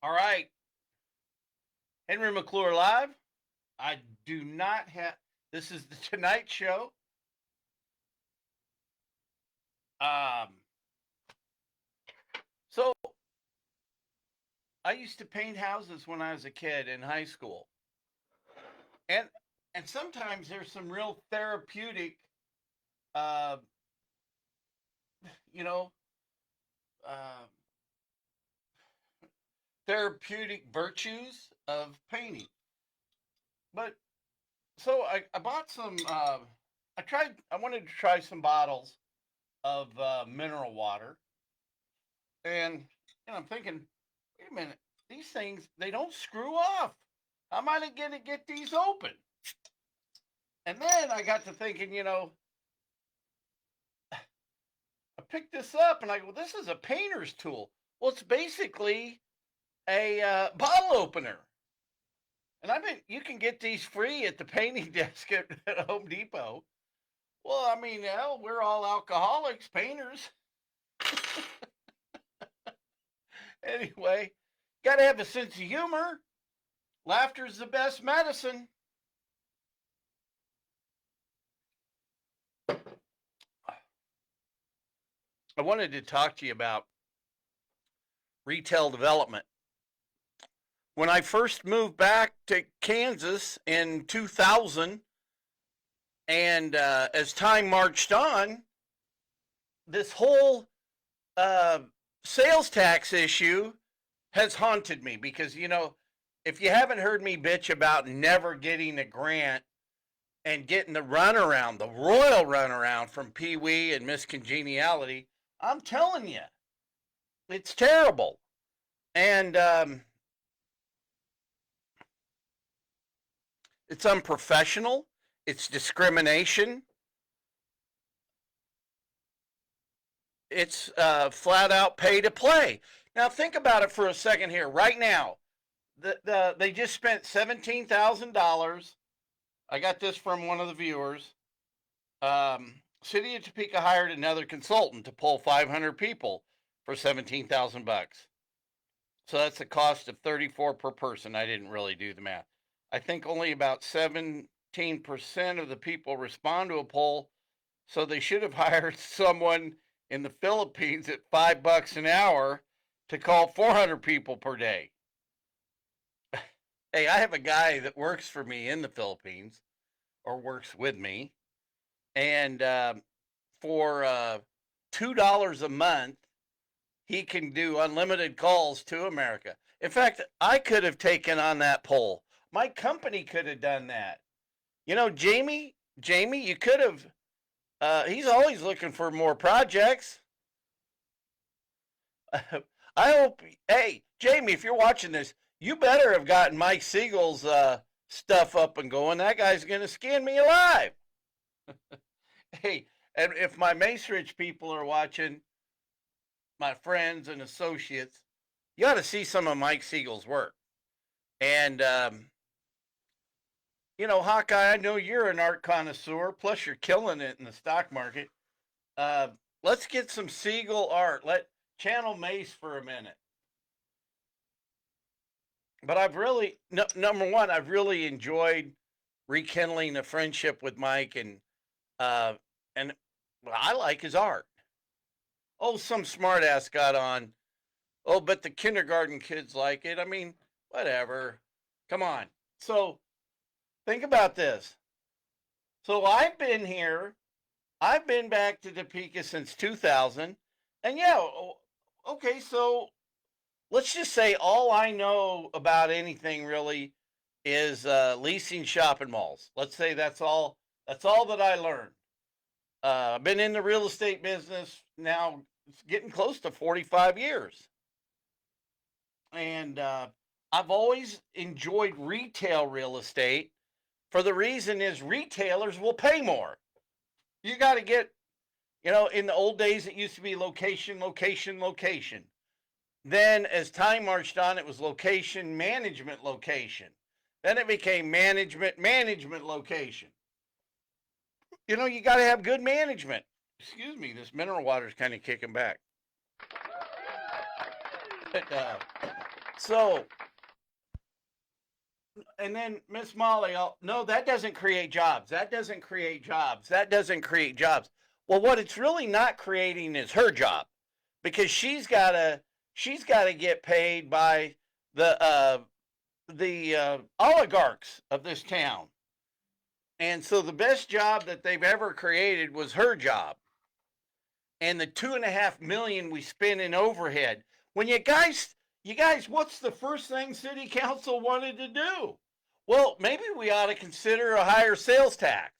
All right, Henry McClure live. I do not have. This is the Tonight Show. Um, so I used to paint houses when I was a kid in high school, and and sometimes there's some real therapeutic, uh, you know, uh, therapeutic virtues of painting. But so I bought some. I tried. I wanted to try some bottles of mineral water, and I'm thinking, wait a minute, these things they don't screw off. How am I going to get these open? And then I got to thinking, I picked this up and I go, this is a painter's tool. Well, it's basically a bottle opener. And I mean, you can get these free at the painting desk at Home Depot. Well, I mean, hell, we're all alcoholics, painters. Anyway, got to have a sense of humor. Laughter's the best medicine. I wanted to talk to you about retail development. When I first moved back to Kansas in 2000, and as time marched on, this whole uh, sales tax issue has haunted me because, if you haven't heard me bitch about never getting a grant and getting the runaround, the royal runaround from Pee Wee and Miss Congeniality, I'm telling you, it's terrible. And it's unprofessional. It's discrimination. It's flat out pay to play. Now think about it for a second here. Right now, they just spent $17,000. I got this from one of the viewers. City of Topeka hired another consultant to pull 500 people for 17,000 bucks. So that's a cost of 34 per person. I didn't really do the math. I think only about 17% of the people respond to a poll, so they should have hired someone in the Philippines at $5 an hour to call 400 people per day. Hey, I have a guy that works for me in the Philippines, or works with me, and for $2 a month, he can do unlimited calls to America. In fact, I could have taken on that poll. My company could have done that. Jamie, you could have. He's always looking for more projects. I hope. Hey, Jamie, if you're watching this, you better have gotten Mike Siegel's stuff up and going. That guy's going to skin me alive. Hey, and if my Mace Ridge people are watching, my friends and associates, you ought to see some of Mike Siegel's work. And, Hawkeye, I know you're an art connoisseur, plus you're killing it in the stock market. Let's get some Siegel art. Let channel Mace for a minute. But I've really, number one, I've really enjoyed rekindling a friendship with Mike, and what I like his art. Oh, some smartass got on. Oh, but the kindergarten kids like it. I mean, whatever. Come on. So think about this. So I've been here. I've been back to Topeka since 2000. And yeah, okay, so let's just say all I know about anything really is leasing shopping malls. Let's say that's all that I learned. I've been in the real estate business now, it's getting close to 45 years. And I've always enjoyed retail real estate for the reason is retailers will pay more. You got to get, in the old days, it used to be location, location, location. Then as time marched on, it was location, management, location. Then it became management, management, location. You got to have good management. Excuse me, this mineral water is kind of kicking back. But, So, and then Miss Molly, no, that doesn't create jobs. That doesn't create jobs. That doesn't create jobs. Well, what it's really not creating is her job, because she's gotta get paid by the oligarchs of this town. And so the best job that they've ever created was her job. And the 2.5 million we spend in overhead. When you guys, what's the first thing city council wanted to do? Well, maybe we ought to consider a higher sales tax.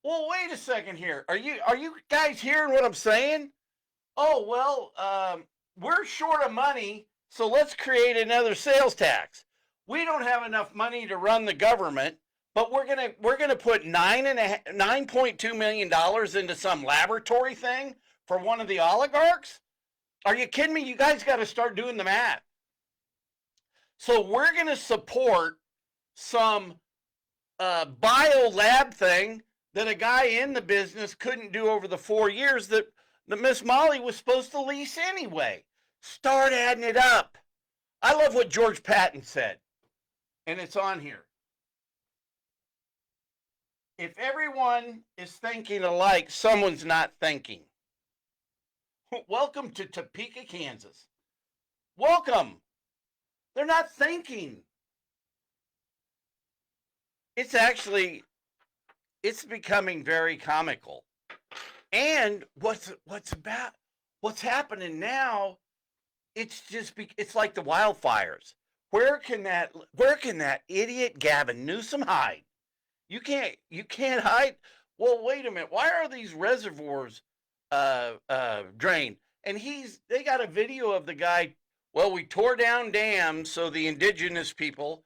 Well, wait a second here. Are you guys hearing what I'm saying? Oh well, we're short of money, so let's create another sales tax. We don't have enough money to run the government, but we're gonna put 9.2 million dollars into some laboratory thing for one of the oligarchs. Are you kidding me? You guys got to start doing the math. So we're gonna support some bio lab thing that a guy in the business couldn't do over the 4 years that Miss Molly was supposed to lease anyway. Start adding it up. I love what George Patton said, and it's on here. If everyone is thinking alike, someone's not thinking. Welcome to Topeka, Kansas. Welcome. They're not thinking. It's becoming very comical. And what's happening now, it's like the wildfires. Where can that idiot Gavin Newsom hide? You can't hide. Well, wait a minute. Why are these reservoirs drained? And they got a video of the guy. Well, we tore down dams so the indigenous people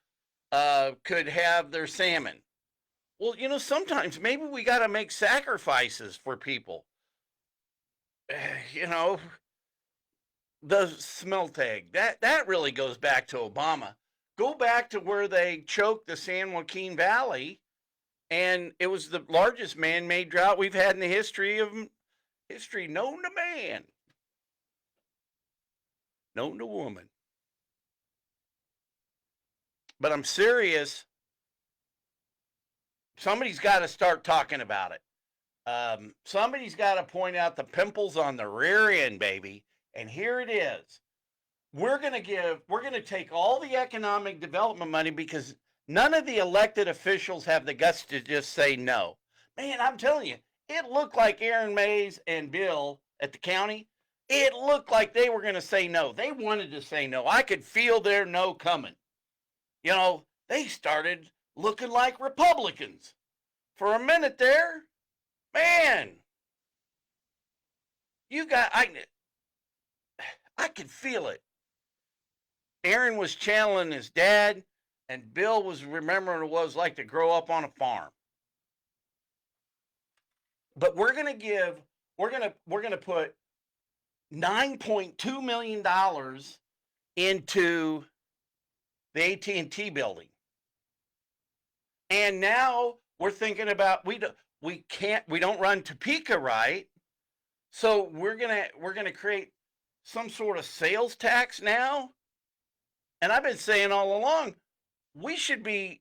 could have their salmon. Well, sometimes maybe we got to make sacrifices for people. You know, the smell tag. That really goes back to Obama. Go back to where they choked the San Joaquin Valley, and it was the largest man-made drought we've had in the history known to man, known to woman. But I'm serious. Somebody's got to start talking about it. Somebody's got to point out the pimples on the rear end, baby. And here it is. We're gonna take all the economic development money because none of the elected officials have the guts to just say no. Man, I'm telling you, it looked like Aaron Mays and Bill at the county. It looked like they were going to say no. They wanted to say no. I could feel their no coming. They started looking like Republicans for a minute there. Man, I could feel it. Aaron was channeling his dad, and Bill was remembering what it was like to grow up on a farm. But we're gonna put $9.2 million into the AT&T building, and now we're thinking about we don't run Topeka right, so we're gonna create some sort of sales tax now. And I've been saying all along, we should be.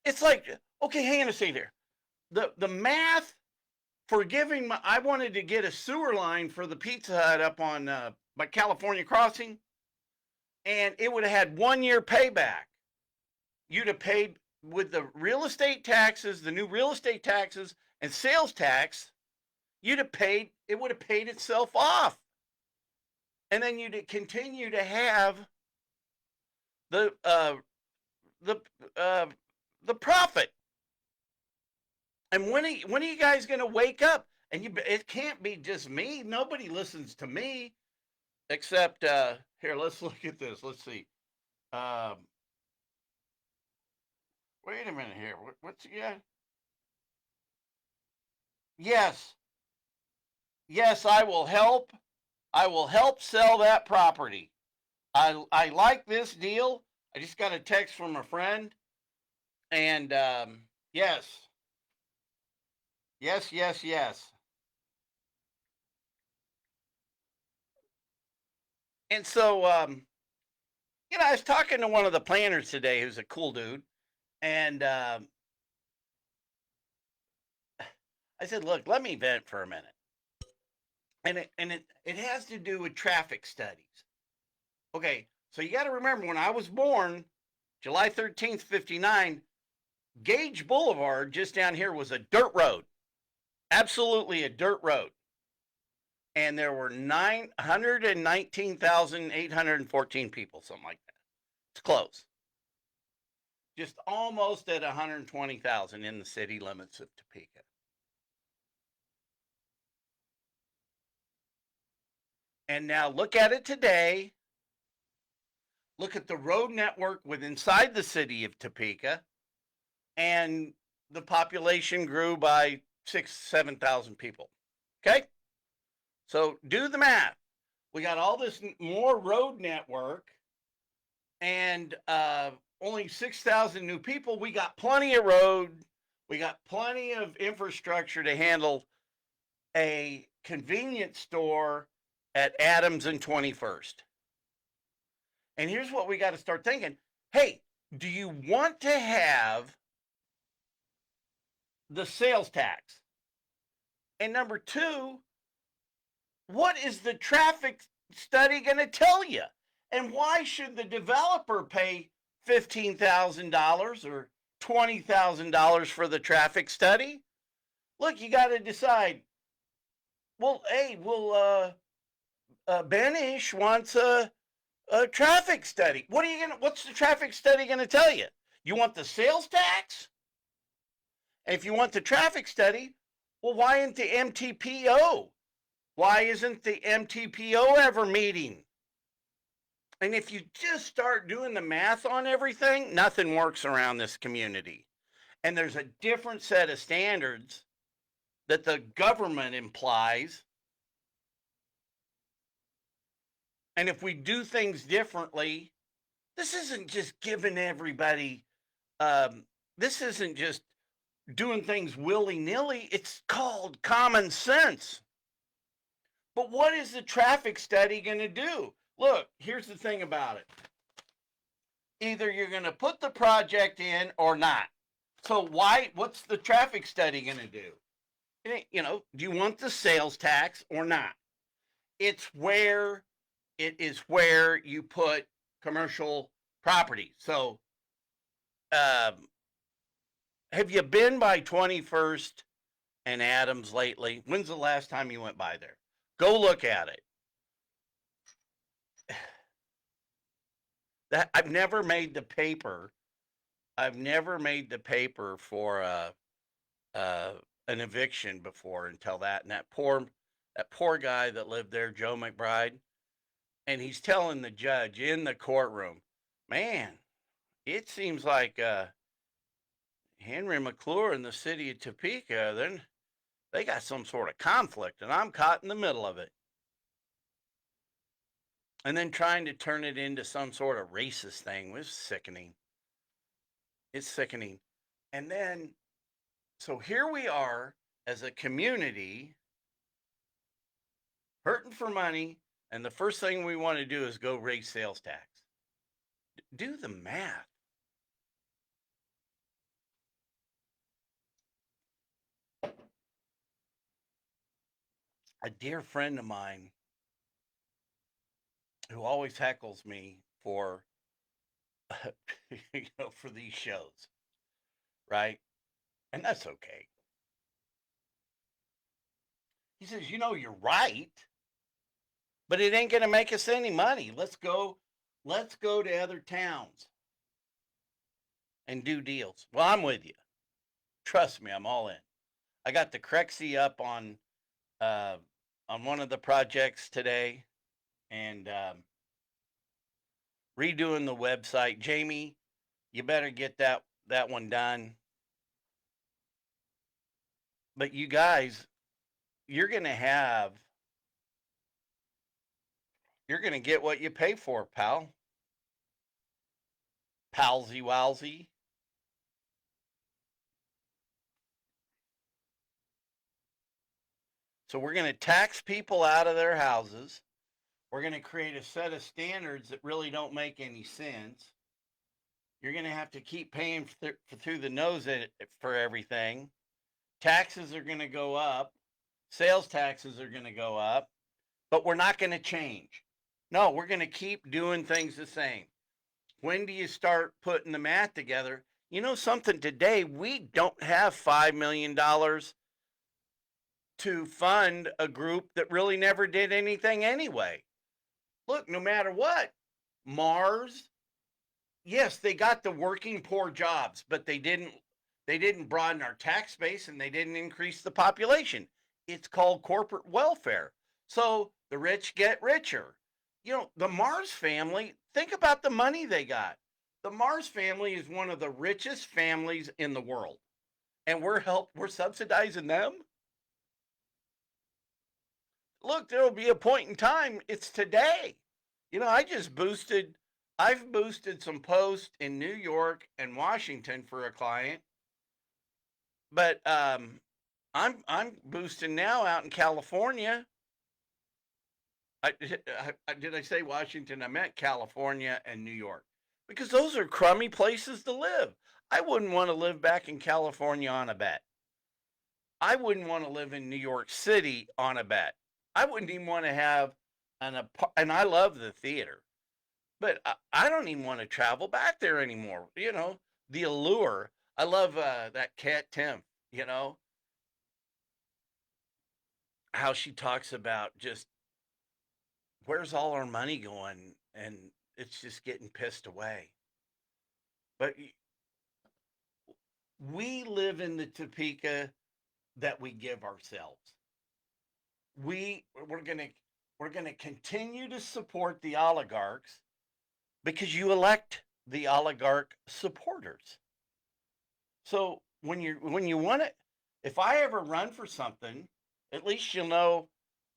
It's like, okay, hang on a second here. The math for giving I wanted to get a sewer line for the Pizza Hut up on by California Crossing, and it would have had 1 year payback. You'd have paid with the real estate taxes, the new real estate taxes, and sales tax. It would have paid itself off, and then you'd continue to have the the the profit. And when are you guys going to wake up? And it can't be just me. Nobody listens to me except here. Let's look at this. Let's see. Um, Wait a minute here. What's yeah? Yes, yes. I will help. I will help sell that property. I like this deal. I just got a text from a friend, and yes, yes, yes, yes. And so I was talking to one of the planners today who's a cool dude. And I said, look, let me vent for a minute. And it has to do with traffic studies. Okay, so you got to remember when I was born, July 13th, 59, Gage Boulevard just down here was a dirt road. Absolutely a dirt road. And there were 919,814 people, something like that. It's close. Just almost at 120,000 in the city limits of Topeka. And now look at it today. Look at the road network within inside the city of Topeka, and the population grew by 7,000 people. Okay? So do the math. We got all this more road network and only 6,000 new people. We got plenty of road. We got plenty of infrastructure to handle a convenience store at Adams and 21st. And here's what we got to start thinking. Hey, do you want to have the sales tax? And number two, what is the traffic study going to tell you? And why should the developer pay $15,000 or $20,000 for the traffic study? Look, you got to decide. Well, hey, Benish wants a traffic study. What's the traffic study going to tell you? You want the sales tax? And if you want the traffic study, well, why isn't the MTPO? Why isn't the MTPO ever meeting? And if you just start doing the math on everything, nothing works around this community. And there's a different set of standards that the government implies. And if we do things differently, this isn't just giving everybody, this isn't just doing things willy-nilly. It's called common sense. But what is the traffic study going to do? Look, here's the thing about it. Either you're going to put the project in or not. So what's the traffic study going to do? Do you want the sales tax or not? It is where you put commercial property. So, have you been by 21st and Adams lately? When's the last time you went by there? Go look at it. I've never made the paper. I've never made the paper for an eviction before until that. And that poor guy that lived there, Joe McBride, and he's telling the judge in the courtroom, man, it seems like Henry McClure in the city of Topeka, then they got some sort of conflict, and I'm caught in the middle of it. And then trying to turn it into some sort of racist thing was sickening. It's sickening. And then, so here we are as a community hurting for money, and the first thing we want to do is go raise sales tax. Do the math. A dear friend of mine who always heckles me for for these shows, right? And that's okay. He says, you're right, but it ain't going to make us any money. Let's go to other towns and do deals. Well, I'm with you. Trust me, I'm all in. I got the Crexy up on one of the projects today, and redoing the website. Jamie, you better get that one done. But you guys, you're going to get what you pay for, pal. Palsy wowsy. So we're going to tax people out of their houses. We're going to create a set of standards that really don't make any sense. You're going to have to keep paying through the nose for everything. Taxes are going to go up. Sales taxes are going to go up, but we're not going to change. No, we're going to keep doing things the same. When do you start putting the math together? You know something, today we don't have $5 million to fund a group that really never did anything anyway. Look, no matter what, Mars, yes, they got the working poor jobs, but they didn't broaden our tax base and they didn't increase the population. It's called corporate welfare. So the rich get richer. You know, the Mars family, think about the money they got. The Mars family is one of the richest families in the world. And we're subsidizing them. Look, there'll be a point in time, it's today. You know, I've boosted some posts in New York and Washington for a client, but I'm boosting now out in California. Did I say Washington? I meant California and New York because those are crummy places to live. I wouldn't want to live back in California on a bet. I wouldn't want to live in New York City on a bet. I wouldn't even want to have and I love the theater, but I don't even want to travel back there anymore. You know, the allure. I love that Cat Tim. You know how she talks about just where's all our money going, and it's just getting pissed away. But we live in the Topeka that we give ourselves. We we're gonna continue to support the oligarchs because you elect the oligarch supporters. So when you want it, if I ever run for something, at least you'll know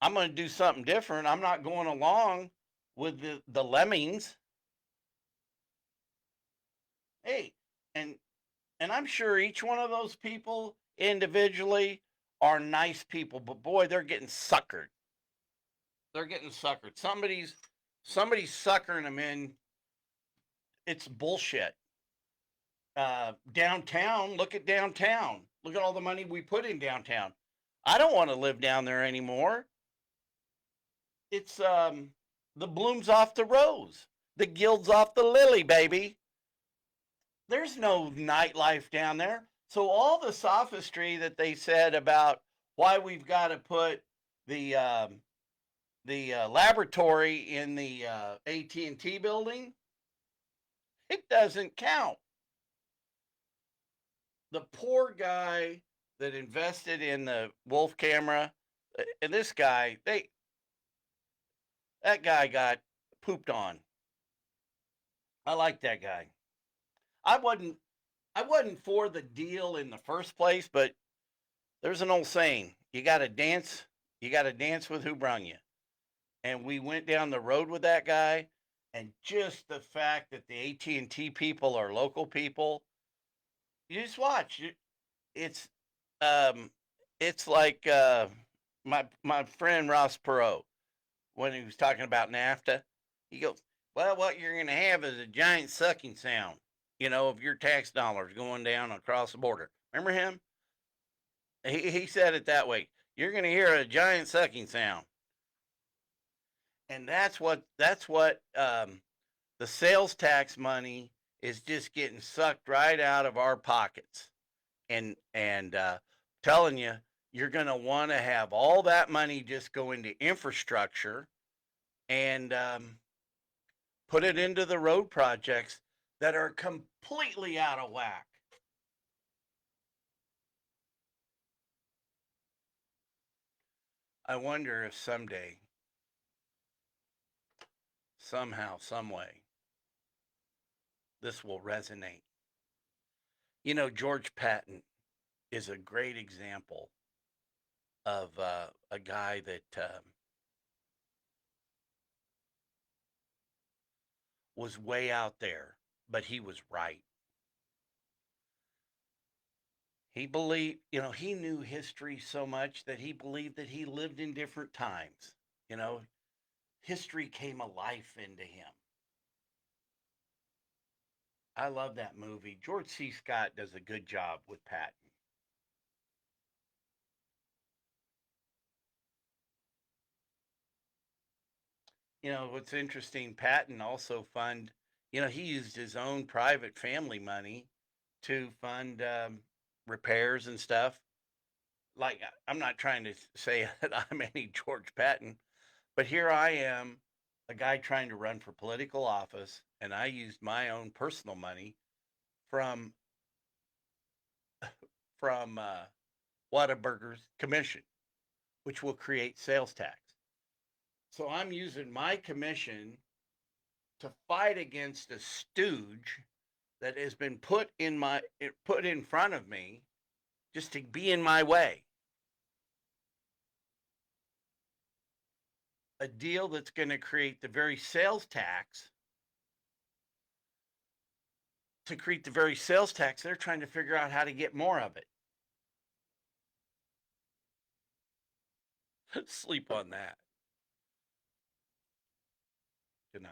I'm going to do something different. I'm not going along with the lemmings. Hey, and and I'm sure each one of those people individually are nice people, but boy, they're getting suckered. They're getting suckered. Somebody's suckering them in. It's bullshit. Downtown, look at downtown. Look at all the money we put in downtown. I don't want to live down there anymore. It's the blooms off the rose, the gills off the lily, baby. There's no nightlife down there. So all the sophistry that they said about why we've got to put the laboratory in the AT&T building, it doesn't count. The poor guy that invested in the Wolf camera, and this guy, that guy got pooped on. I like that guy. I wasn't I wasn't for the deal in the first place, but there's an old saying: you got to dance with who brung you. And we went down the road with that guy, and just the fact that the AT&T people are local people, you just watch. It's um, it's like my friend Ross Perot when he was talking about NAFTA. He goes, "Well, what you're going to have is a giant sucking sound, of your tax dollars going down across the border." Remember him? He said it that way. You're going to hear a giant sucking sound, and that's what the sales tax money is just getting sucked right out of our pockets, and telling you you're going to want to have all that money just go into infrastructure and put it into the road projects that are completely out of whack. I wonder if someday, somehow, some way, this will resonate. George Patton is a great example of a guy that was way out there, but he was right. He believed, he knew history so much that he believed that he lived in different times. You know, history came alive into him. I love that movie. George C. Scott does a good job with Patton. What's interesting, Patton also he used his own private family money to fund repairs and stuff. Like, I'm not trying to say that I'm any George Patton, but here I am, a guy trying to run for political office, and I used my own personal money from from Whataburger's commission, which will create sales tax. So I'm using my commission to fight against a stooge that has been put in front of me just to be in my way. A deal that's going to create the very sales tax. To create the very sales tax, they're trying to figure out how to get more of it. Sleep on that. Good night.